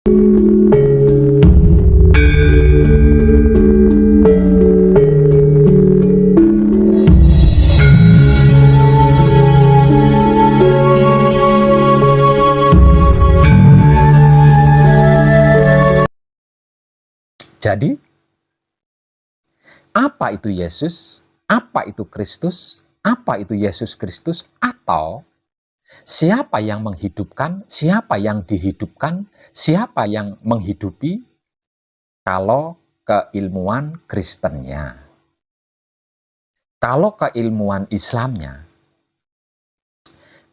Jadi, apa itu Yesus? Apa itu Kristus? Apa itu Yesus Kristus? Atau siapa yang menghidupkan? Siapa yang dihidupkan? Siapa yang menghidupi? Kalau keilmuan Kristennya. Kalau keilmuan Islamnya,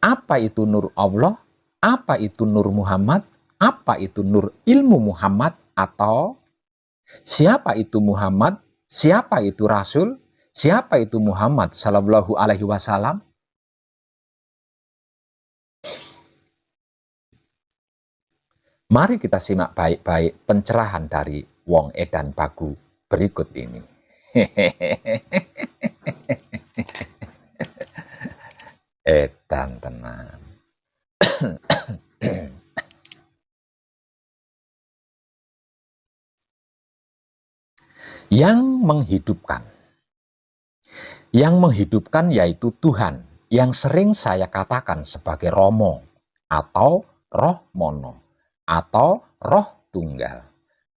apa itu nur Allah? Apa itu nur Muhammad? Apa itu nur ilmu Muhammad? Atau siapa itu Muhammad? Siapa itu Rasul? Siapa itu Muhammad Sallallahu Alaihi Wasallam? Mari kita simak baik-baik pencerahan dari Wong Edan Bagu berikut ini. Edan tenan. Yang menghidupkan. Yang menghidupkan yaitu Tuhan, yang sering saya katakan sebagai Romo, atau Roh Mono, atau Roh Tunggal,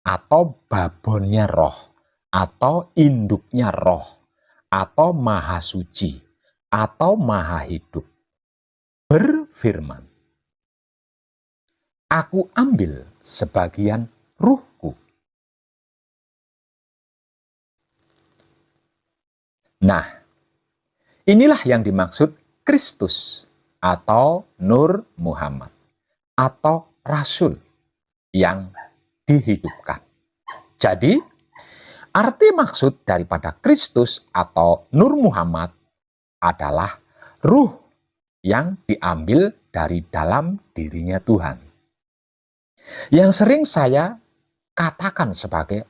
atau babonnya Roh, atau induknya Roh, atau Maha Suci, atau Maha Hidup. Berfirman, aku ambil sebagian ruhku. Nah, inilah yang dimaksud Kristus atau Nur Muhammad atau Rasul yang dihidupkan. Jadi, arti maksud daripada Kristus atau Nur Muhammad adalah ruh yang diambil dari dalam dirinya Tuhan. Yang sering saya katakan sebagai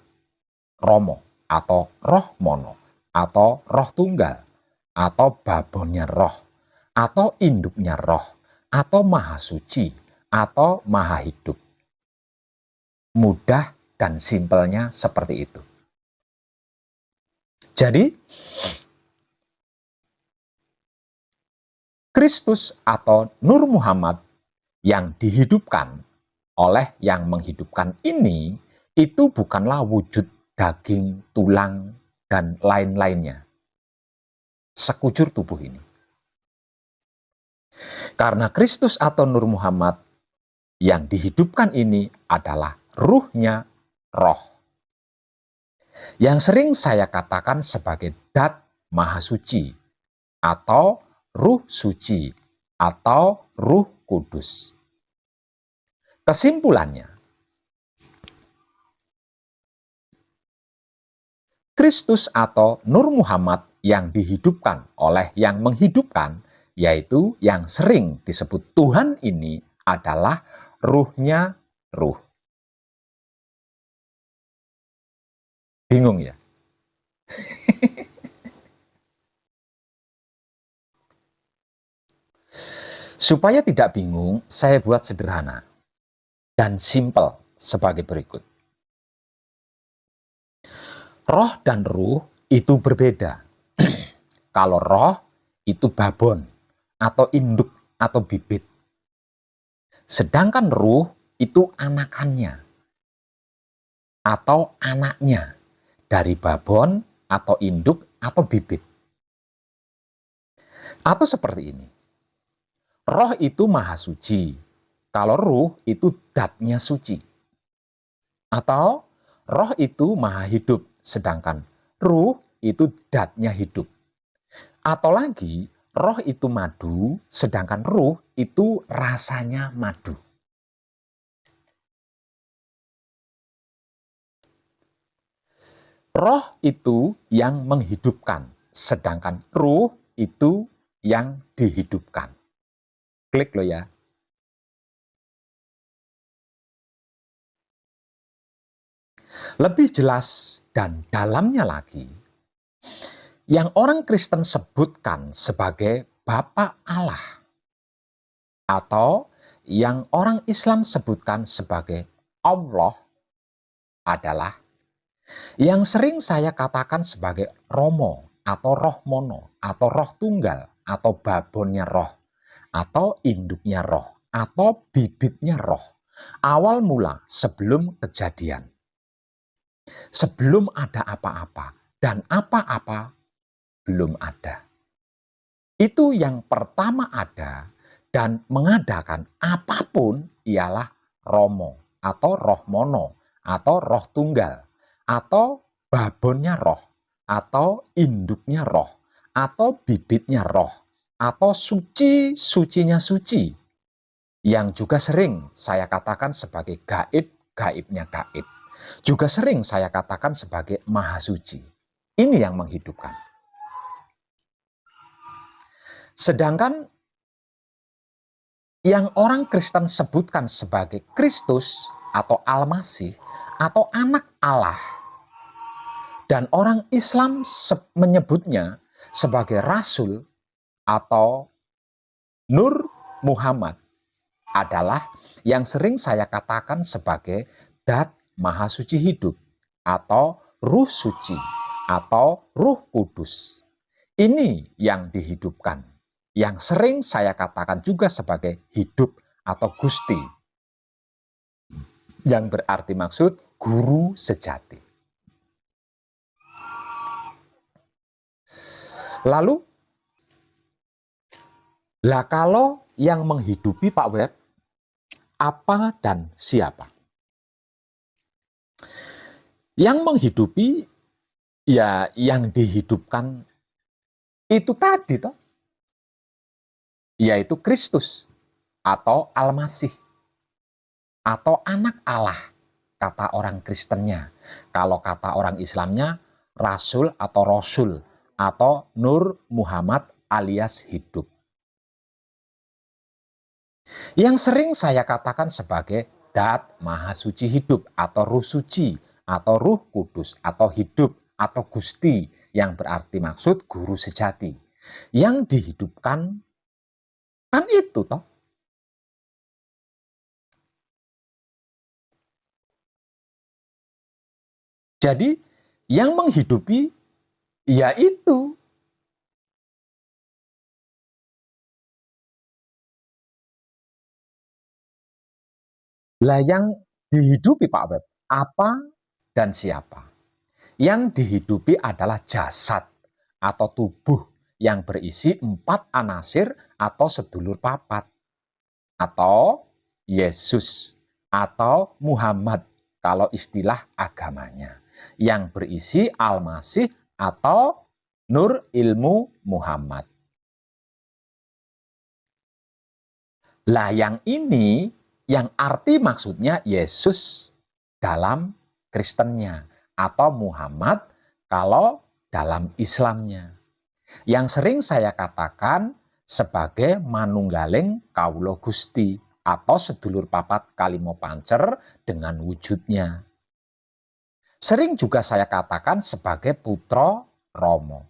Romo atau Roh Mono atau Roh Tunggal atau babonnya Roh atau induknya Roh atau Maha Suci atau Maha Hidup. Mudah dan simpelnya seperti itu. Jadi, Kristus atau Nur Muhammad yang dihidupkan oleh yang menghidupkan ini, itu bukanlah wujud daging, tulang, dan lain-lainnya. Sekujur tubuh ini. Karena Kristus atau Nur Muhammad yang dihidupkan ini adalah ruhnya Roh. Yang sering saya katakan sebagai Dat Maha Suci, atau Ruh Suci, atau Ruh Kudus. Kesimpulannya, Kristus atau Nur Muhammad yang dihidupkan oleh yang menghidupkan, yaitu yang sering disebut Tuhan ini adalah ruhnya ruh. Bingung ya? Supaya tidak bingung, saya buat sederhana dan simpel sebagai berikut. Roh dan ruh itu berbeda. Kalau roh itu babon atau induk atau bibit. Sedangkan ruh itu anakannya atau anaknya dari babon atau induk atau bibit. Atau seperti ini. Roh itu maha suci. Kalau ruh itu datnya suci. Atau roh itu maha hidup. Sedangkan ruh itu datnya hidup. Atau lagi, roh itu madu, sedangkan ruh itu rasanya madu. Roh itu yang menghidupkan, sedangkan ruh itu yang dihidupkan. Klik lo ya. Lebih jelas dan dalamnya lagi, yang orang Kristen sebutkan sebagai Bapa Allah, atau yang orang Islam sebutkan sebagai Allah adalah yang sering saya katakan sebagai Romo atau Roh Mono atau Roh Tunggal atau babonnya Roh atau induknya Roh atau bibitnya Roh. Awal mula sebelum kejadian. Sebelum ada apa-apa dan apa-apa belum ada. Itu yang pertama ada dan mengadakan apapun ialah Romo atau Roh Mono atau Roh Tunggal atau babonnya Roh atau induknya Roh atau bibitnya Roh atau suci-sucinya suci yang juga sering saya katakan sebagai gaib-gaibnya gaib. Juga sering saya katakan sebagai Maha Suci. Ini yang menghidupkan. Sedangkan yang orang Kristen sebutkan sebagai Kristus atau Al-Masih atau anak Allah, dan orang Islam menyebutnya sebagai Rasul atau Nur Muhammad, adalah yang sering saya katakan sebagai Dat Maha Suci Hidup atau Ruh Suci atau Ruh Kudus. Ini yang dihidupkan, yang sering saya katakan juga sebagai hidup atau Gusti, yang berarti maksud guru sejati. Lalu, kalau yang menghidupi Pak Web, apa dan siapa? Yang menghidupi, ya yang dihidupkan itu tadi toh, yaitu Kristus atau Al-Masih atau anak Allah, kata orang Kristennya. Kalau kata orang Islamnya, Rasul atau Rasul atau Nur Muhammad alias hidup. Yang sering saya katakan sebagai Dat Maha Suci Hidup atau Ruh Suci atau Ruh Kudus atau hidup atau Gusti, yang berarti maksud guru sejati. Yang dihidupkan kan itu toh. Jadi yang menghidupi yaitu yang dihidupi Pak Web, apa dan siapa? Yang dihidupi adalah jasad atau tubuh yang berisi 4 anasir atau sedulur papat, atau Yesus atau Muhammad kalau istilah agamanya, yang berisi Al-Masih atau Nur Ilmu Muhammad. Yang ini yang arti maksudnya Yesus dalam Kristennya atau Muhammad kalau dalam Islamnya. Yang sering saya katakan sebagai manunggaling Kawula Gusti atau sedulur papat kalimo pancer dengan wujudnya. Sering juga saya katakan sebagai putra Romo.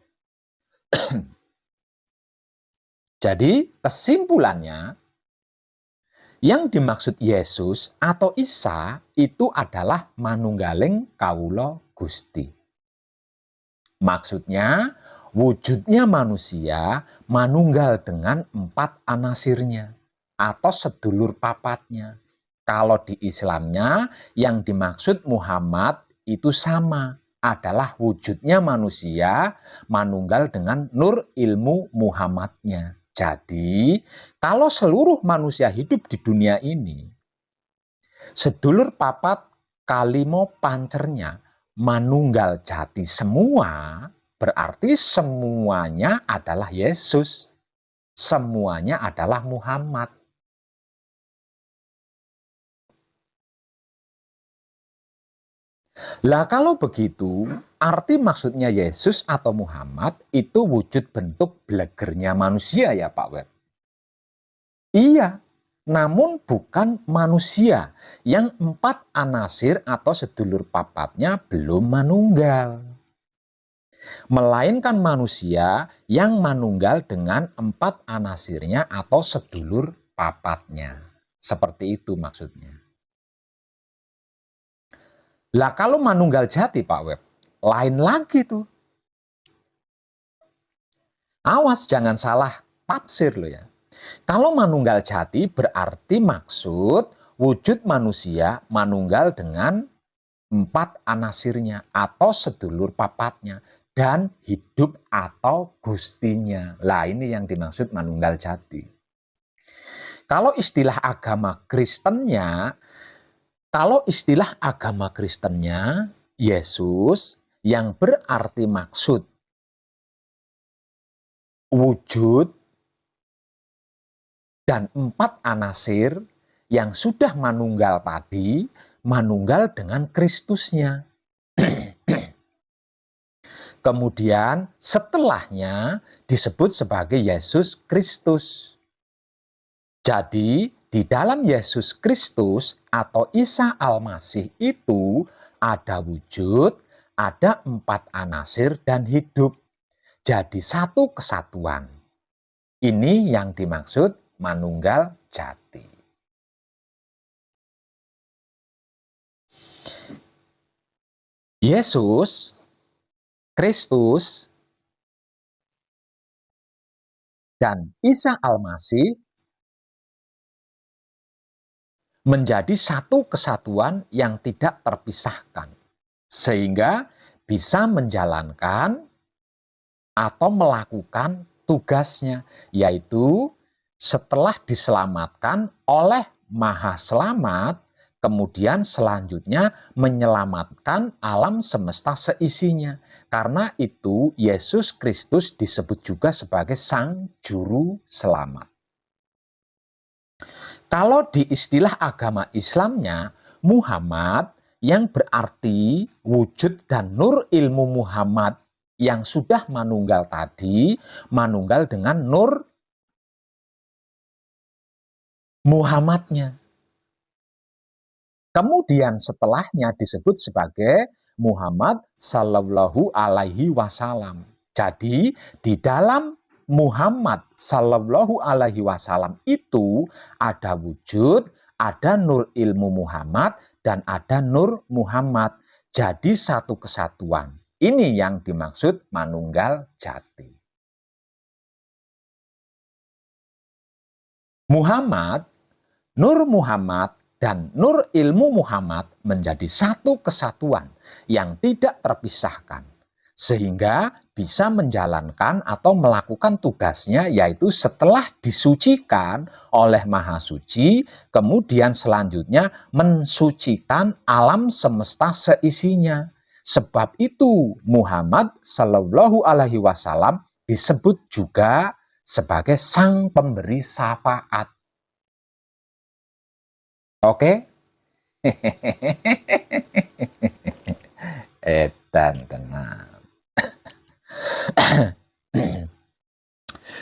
Jadi kesimpulannya, yang dimaksud Yesus atau Isa itu adalah manunggaling Kawula Gusti. Maksudnya, wujudnya manusia manunggal dengan 4 anasirnya atau sedulur papatnya. Kalau di Islamnya yang dimaksud Muhammad itu sama, adalah wujudnya manusia manunggal dengan nur ilmu Muhammadnya. Jadi, kalau seluruh manusia hidup di dunia ini, sedulur papat kalimo pancernya manunggal jati semua, berarti semuanya adalah Yesus. Semuanya adalah Muhammad. Kalau begitu, arti maksudnya Yesus atau Muhammad itu wujud bentuk blegernya manusia ya Pak Web? Iya, namun bukan manusia yang 4 anasir atau sedulur papatnya belum manunggal. Melainkan manusia yang manunggal dengan 4 anasirnya atau sedulur papatnya. Seperti itu maksudnya. Lah kalau manunggal jati Pak Web, lain lagi tuh. Awas jangan salah tafsir loh ya. Kalau manunggal jati berarti maksud wujud manusia manunggal dengan 4 anasirnya atau sedulur papatnya dan hidup atau gustinya. Lah ini yang dimaksud manunggal jati. Kalau istilah agama Kristennya, Yesus yang berarti maksud wujud dan 4 anasir yang sudah manunggal tadi, manunggal dengan Kristusnya. Kemudian setelahnya disebut sebagai Yesus Kristus. Jadi di dalam Yesus Kristus atau Isa Al-Masih itu ada wujud, ada 4 anasir dan hidup. Jadi satu kesatuan. Ini yang dimaksud manunggal jati. Yesus Kristus dan Isa Al-Masih menjadi satu kesatuan yang tidak terpisahkan, sehingga bisa menjalankan atau melakukan tugasnya, yaitu setelah diselamatkan oleh Maha Selamat, kemudian selanjutnya menyelamatkan alam semesta seisinya. Karena itu Yesus Kristus disebut juga sebagai Sang Juru Selamat. Kalau di istilah agama Islamnya, Muhammad yang berarti wujud dan nur ilmu Muhammad yang sudah manunggal tadi, manunggal dengan nur Muhammadnya. Kemudian setelahnya disebut sebagai Muhammad Sallallahu Alaihi Wasallam. Jadi di dalam Muhammad Sallallahu Alaihi Wasallam itu ada wujud, ada nur ilmu Muhammad, dan ada nur Muhammad. Jadi satu kesatuan. Ini yang dimaksud manunggal jati. Muhammad, nur Muhammad, dan nur ilmu Muhammad menjadi satu kesatuan yang tidak terpisahkan, sehingga bisa menjalankan atau melakukan tugasnya, yaitu setelah disucikan oleh Maha Suci, kemudian selanjutnya mensucikan alam semesta seisinya. Sebab itu Muhammad Shallallahu Alaihi Wasallam disebut juga sebagai sang pemberi syafaat. Oke? Edan tenang.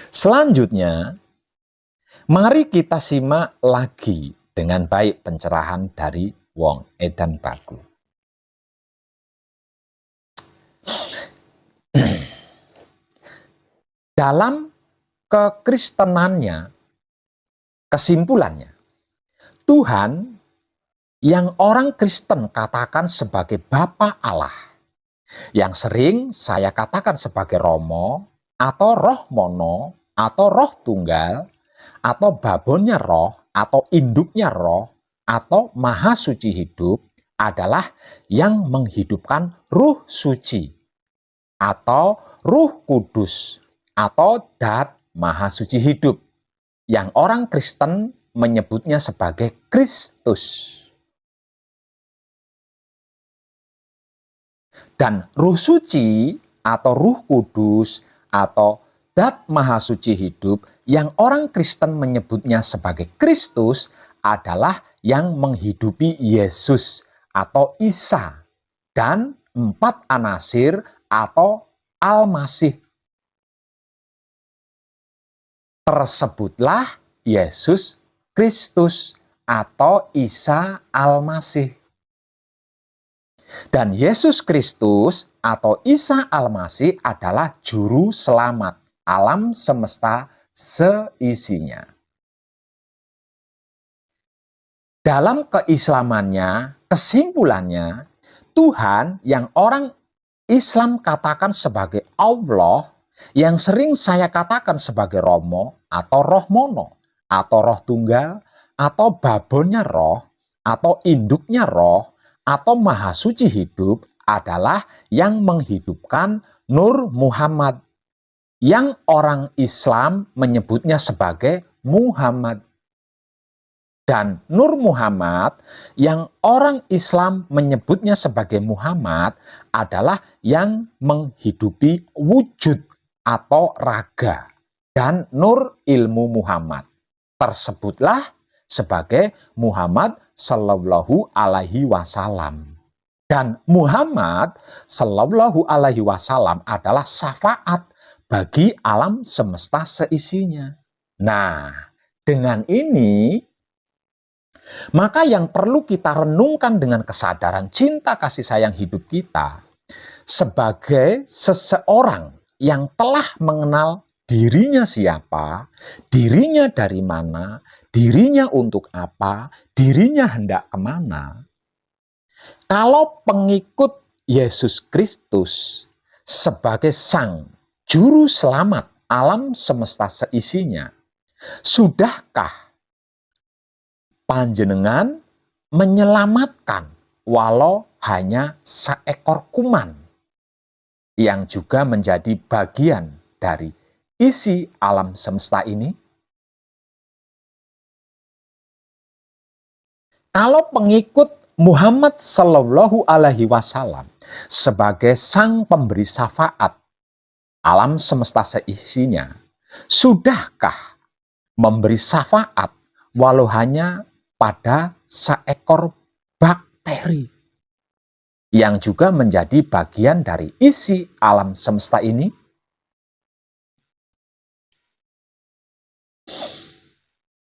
Selanjutnya, mari kita simak lagi dengan baik pencerahan dari Wong Edan Baku. Dalam kekristenannya, kesimpulannya, Tuhan yang orang Kristen katakan sebagai Bapa Allah, yang sering saya katakan sebagai Romo, atau Roh Mono, atau Roh Tunggal, atau babonnya Roh, atau induknya Roh, atau Maha Suci Hidup, adalah yang menghidupkan Ruh Suci, atau Ruh Kudus, atau Dat Maha Suci Hidup, yang orang Kristen menyebutnya sebagai Kristus. Dan Ruh Suci atau Ruh Kudus atau Dat Maha Suci Hidup yang orang Kristen menyebutnya sebagai Kristus adalah yang menghidupi Yesus atau Isa dan 4 anasir atau Al-Masih. Tersebutlah Yesus Kristus atau Isa Al-Masih. Dan Yesus Kristus atau Isa Al-Masih adalah juru selamat alam semesta seisinya. Dalam keislamannya, kesimpulannya, Tuhan yang orang Islam katakan sebagai Allah, yang sering saya katakan sebagai Romo atau Rohmono atau Roh Tunggal atau babonnya Roh atau induknya Roh atau Maha Suci hidup adalah yang menghidupkan Nur Muhammad, yang orang Islam menyebutnya sebagai Muhammad. Dan Nur Muhammad yang orang Islam menyebutnya sebagai Muhammad adalah yang menghidupi wujud atau raga dan nur ilmu Muhammad. Tersebutlah sebagai Muhammad Sallallahu Alaihi Wasallam. Dan Muhammad Sallallahu Alaihi Wasallam adalah syafaat bagi alam semesta seisinya. Nah, dengan ini maka yang perlu kita renungkan dengan kesadaran cinta kasih sayang hidup kita sebagai seseorang yang telah mengenal dirinya siapa, dirinya dari mana, dirinya untuk apa, dirinya hendak kemana. Kalau pengikut Yesus Kristus sebagai Sang Juru Selamat alam semesta seisinya, sudahkah panjenengan menyelamatkan walau hanya seekor kuman yang juga menjadi bagian dari isi alam semesta ini? Kalau pengikut Muhammad Sallallahu Alaihi Wasallam sebagai sang pemberi syafaat alam semesta seisinya, sudahkah memberi syafaat walau hanya pada seekor bakteri yang juga menjadi bagian dari isi alam semesta ini?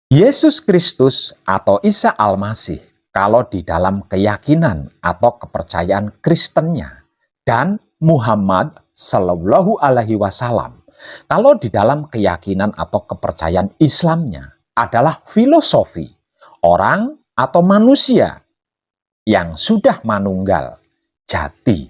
Yesus Kristus atau Isa Al-Masih, kalau di dalam keyakinan atau kepercayaan Kristennya, dan Muhammad Sallallahu Alaihi Wasallam, kalau di dalam keyakinan atau kepercayaan Islamnya, adalah filosofi orang atau manusia yang sudah manunggal jati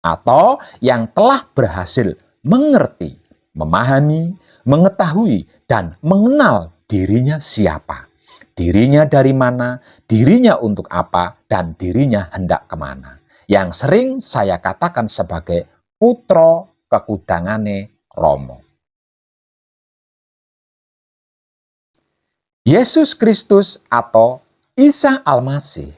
atau yang telah berhasil mengerti, memahami, mengetahui, dan mengenal dirinya siapa, dirinya dari mana, dirinya untuk apa, dan dirinya hendak kemana. Yang sering saya katakan sebagai putra kekudangane Romo. Yesus Kristus atau Isa Al-Masih,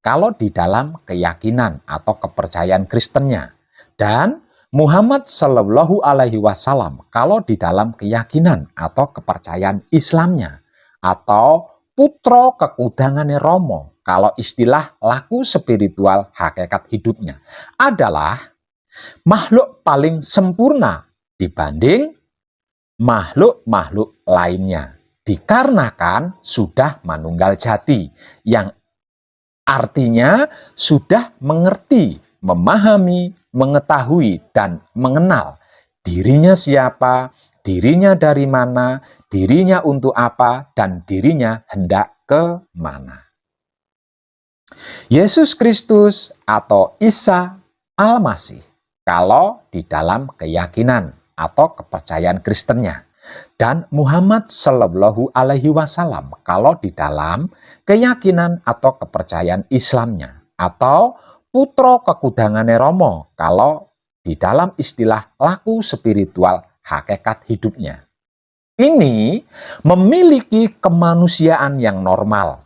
kalau di dalam keyakinan atau kepercayaan Kristennya, dan Muhammad Sallallahu Alaihi Wasallam, kalau di dalam keyakinan atau kepercayaan Islamnya, atau putra kekudangane Romo, kalau istilah laku spiritual hakikat hidupnya, adalah makhluk paling sempurna dibanding makhluk-makhluk lainnya. Dikarenakan sudah manunggal jati, yang artinya sudah mengerti, memahami, mengetahui, dan mengenal dirinya siapa, dirinya dari mana, dirinya untuk apa, dan dirinya hendak ke mana. Yesus Kristus atau Isa Al-Masih, kalau di dalam keyakinan atau kepercayaan Kristennya, dan Muhammad Sallallahu Alaihi Wasallam, kalau di dalam keyakinan atau kepercayaan Islamnya, atau putra kekudangane Romo, kalau di dalam istilah laku spiritual hakikat hidupnya. Ini memiliki kemanusiaan yang normal,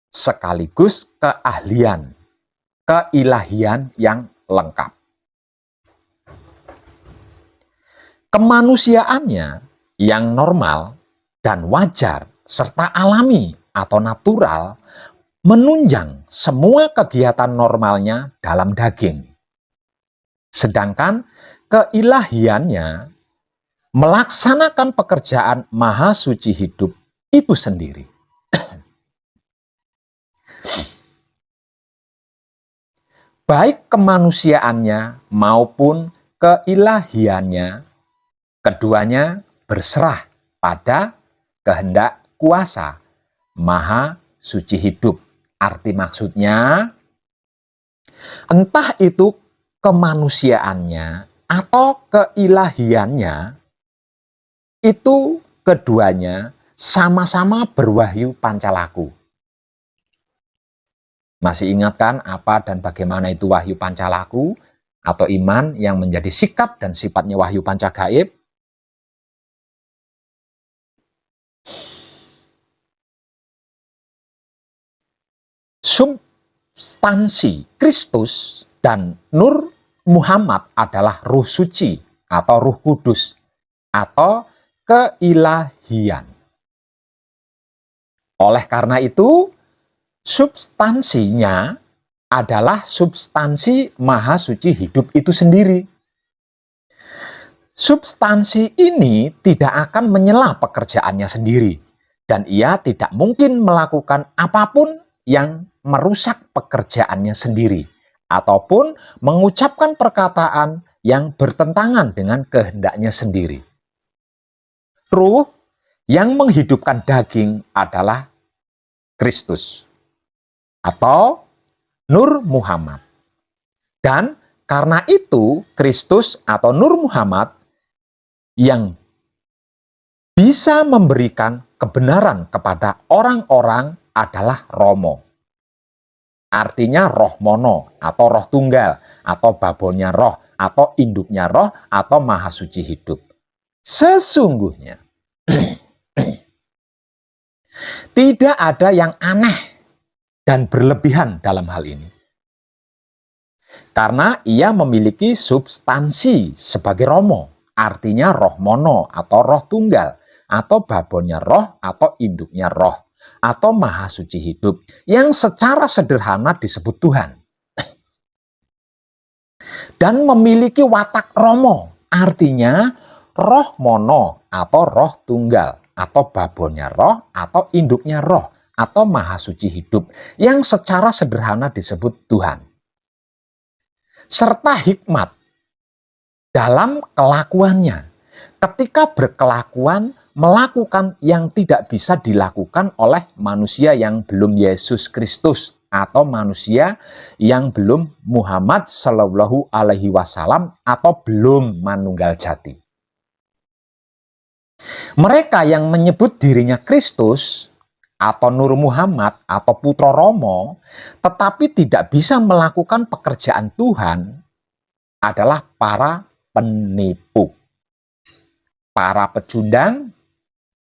sekaligus keahlian, keilahian yang lengkap. Kemanusiaannya yang normal dan wajar serta alami atau natural menunjang semua kegiatan normalnya dalam daging. Sedangkan keilahiannya melaksanakan pekerjaan Maha Suci hidup itu sendiri. Baik kemanusiaannya maupun keilahiannya, keduanya berserah pada kehendak kuasa Maha Suci hidup. Arti maksudnya, Entah itu kemanusiaannya atau keilahiannya, itu keduanya sama-sama berwahyu pancalaku. Masih ingat kan apa dan bagaimana itu wahyu pancalaku atau iman yang menjadi sikap dan sifatnya wahyu pancagaib? Substansi Kristus dan Nur Muhammad adalah Ruh Suci atau Ruh Kudus atau keilahian. Oleh karena itu, substansinya adalah substansi Maha Suci hidup itu sendiri. Substansi ini tidak akan menyela pekerjaannya sendiri, dan ia tidak mungkin melakukan apapun yang merusak pekerjaannya sendiri, ataupun mengucapkan perkataan yang bertentangan dengan kehendaknya sendiri. Ruh yang menghidupkan daging adalah Kristus atau Nur Muhammad. Dan karena itu Kristus atau Nur Muhammad yang bisa memberikan kebenaran kepada orang-orang adalah Romo. Artinya roh mono atau roh tunggal atau babonnya roh atau induknya roh atau maha suci hidup. Sesungguhnya tidak ada yang aneh dan berlebihan dalam hal ini. Karena ia memiliki substansi sebagai Romo, artinya roh mono atau roh tunggal, atau babonnya roh atau induknya roh, atau maha suci hidup, yang secara sederhana disebut Tuhan. Dan memiliki watak Romo, artinya roh mono atau roh tunggal, atau babonnya roh atau induknya roh, atau maha suci hidup, yang secara sederhana disebut Tuhan. Serta hikmat dalam kelakuannya, ketika berkelakuan melakukan yang tidak bisa dilakukan oleh manusia yang belum Yesus Kristus atau manusia yang belum Muhammad Shallallahu Alaihi Wasallam atau belum manunggal jati. Mereka yang menyebut dirinya Kristus atau Nur Muhammad atau Putra Romo tetapi tidak bisa melakukan pekerjaan Tuhan adalah para penipu, para pecundang,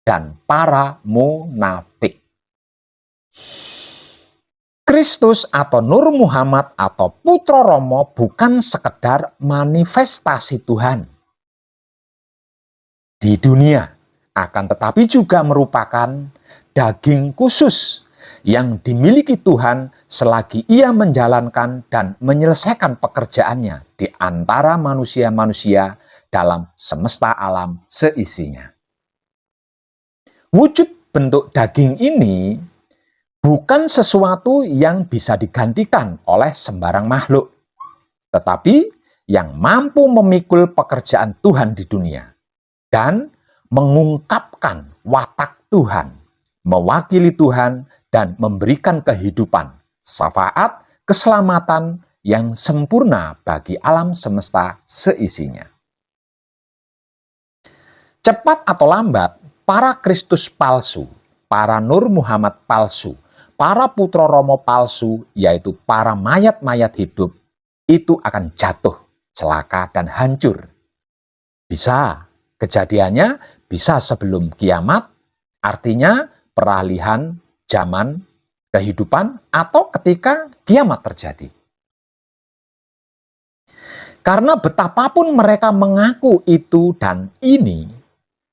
dan para munafik. Kristus atau Nur Muhammad atau Putra Romo bukan sekedar manifestasi Tuhan di dunia, akan tetapi juga merupakan daging khusus yang dimiliki Tuhan selagi ia menjalankan dan menyelesaikan pekerjaannya di antara manusia-manusia dalam semesta alam seisinya. Wujud bentuk daging ini bukan sesuatu yang bisa digantikan oleh sembarang makhluk, tetapi yang mampu memikul pekerjaan Tuhan di dunia dan mengungkapkan watak Tuhan, mewakili Tuhan, dan memberikan kehidupan, syafaat, keselamatan yang sempurna bagi alam semesta seisinya. Cepat atau lambat, para Kristus palsu, para Nur Muhammad palsu, para Putra Romo palsu, yaitu para mayat-mayat hidup, itu akan jatuh, celaka, dan hancur. Bisa, kejadiannya bisa sebelum kiamat, artinya peralihan zaman kehidupan, atau ketika kiamat terjadi. Karena betapapun mereka mengaku itu dan ini,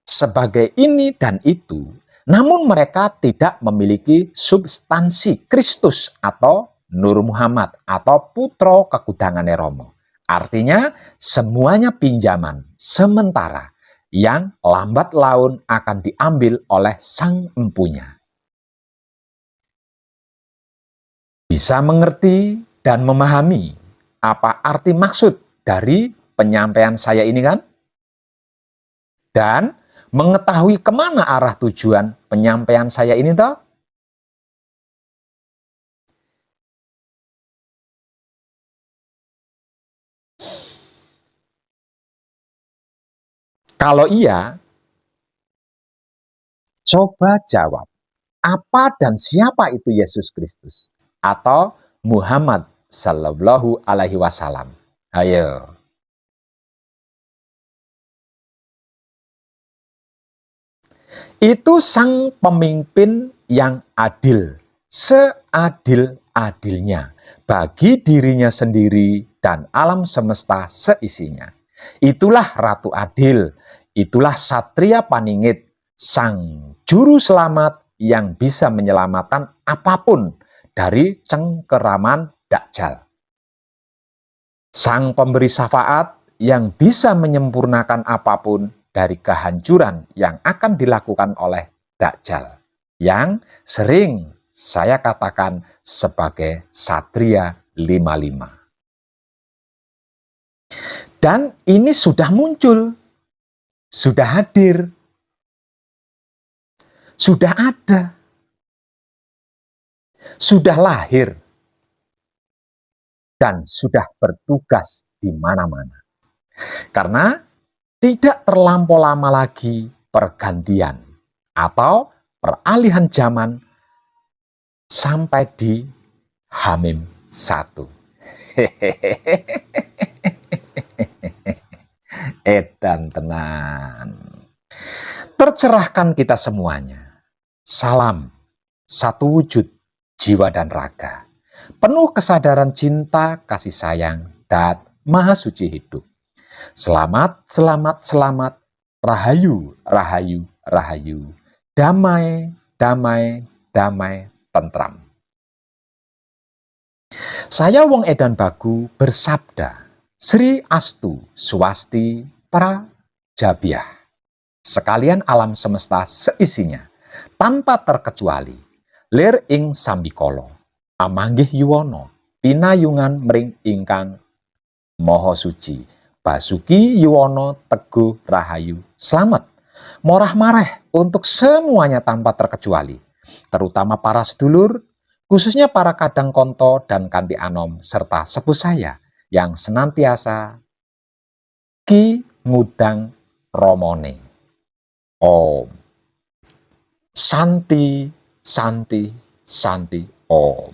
sebagai ini dan itu, namun mereka tidak memiliki substansi Kristus atau Nur Muhammad atau Putra Kekudangannya Romo. Artinya semuanya pinjaman sementara yang lambat laun akan diambil oleh sang empunya. Bisa mengerti dan memahami apa arti maksud dari penyampaian saya ini kan? Dan mengetahui kemana arah tujuan penyampaian saya ini toh? Kalau iya, coba jawab, apa dan siapa itu Yesus Kristus? Atau Muhammad Sallallahu Alaihi Wasallam? Ayo. Itu sang pemimpin yang adil, seadil-adilnya bagi dirinya sendiri dan alam semesta seisinya. Itulah Ratu Adil, itulah Satria Paningit, sang juru selamat yang bisa menyelamatkan apapun dari cengkeraman Dajjal. Sang pemberi syafaat yang bisa menyempurnakan apapun dari kehancuran yang akan dilakukan oleh Dajjal, yang sering saya katakan sebagai Satria 55. Dan ini sudah muncul, sudah hadir, sudah ada, sudah lahir, dan sudah bertugas di mana-mana. Karena tidak terlampau lama lagi pergantian atau peralihan zaman sampai di Hamim 1. Edan tenan. Tercerahkan kita semuanya. Salam, satu wujud, jiwa dan raga. Penuh kesadaran cinta, kasih sayang, dan maha suci hidup. Selamat, selamat, selamat. Rahayu, rahayu, rahayu. Damai, damai, damai, tentram. Saya Wong Edan Bagu bersabda, Sri Astu Swasti Prajabiah. Sekalian alam semesta seisinya, tanpa terkecuali, lir ing sambikolo, amanggih yuwono, pinayungan mring ingkang moho suci, Basuki Yuwono Teguh Rahayu selamat, morah mareh untuk semuanya tanpa terkecuali, terutama para sedulur, khususnya para kadang konto dan kanti anom, serta sepuh saya yang senantiasa ki ngudang romone. Om. Santi, santi, santi, om.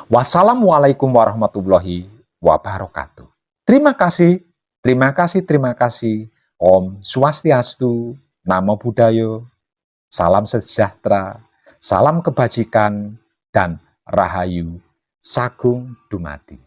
Wassalamualaikum warahmatullahi wabarakatuh. Terima kasih, terima kasih, terima kasih. Om Swastiastu, Namo Buddhaya, salam sejahtera, salam kebajikan, dan rahayu sagung dumadi.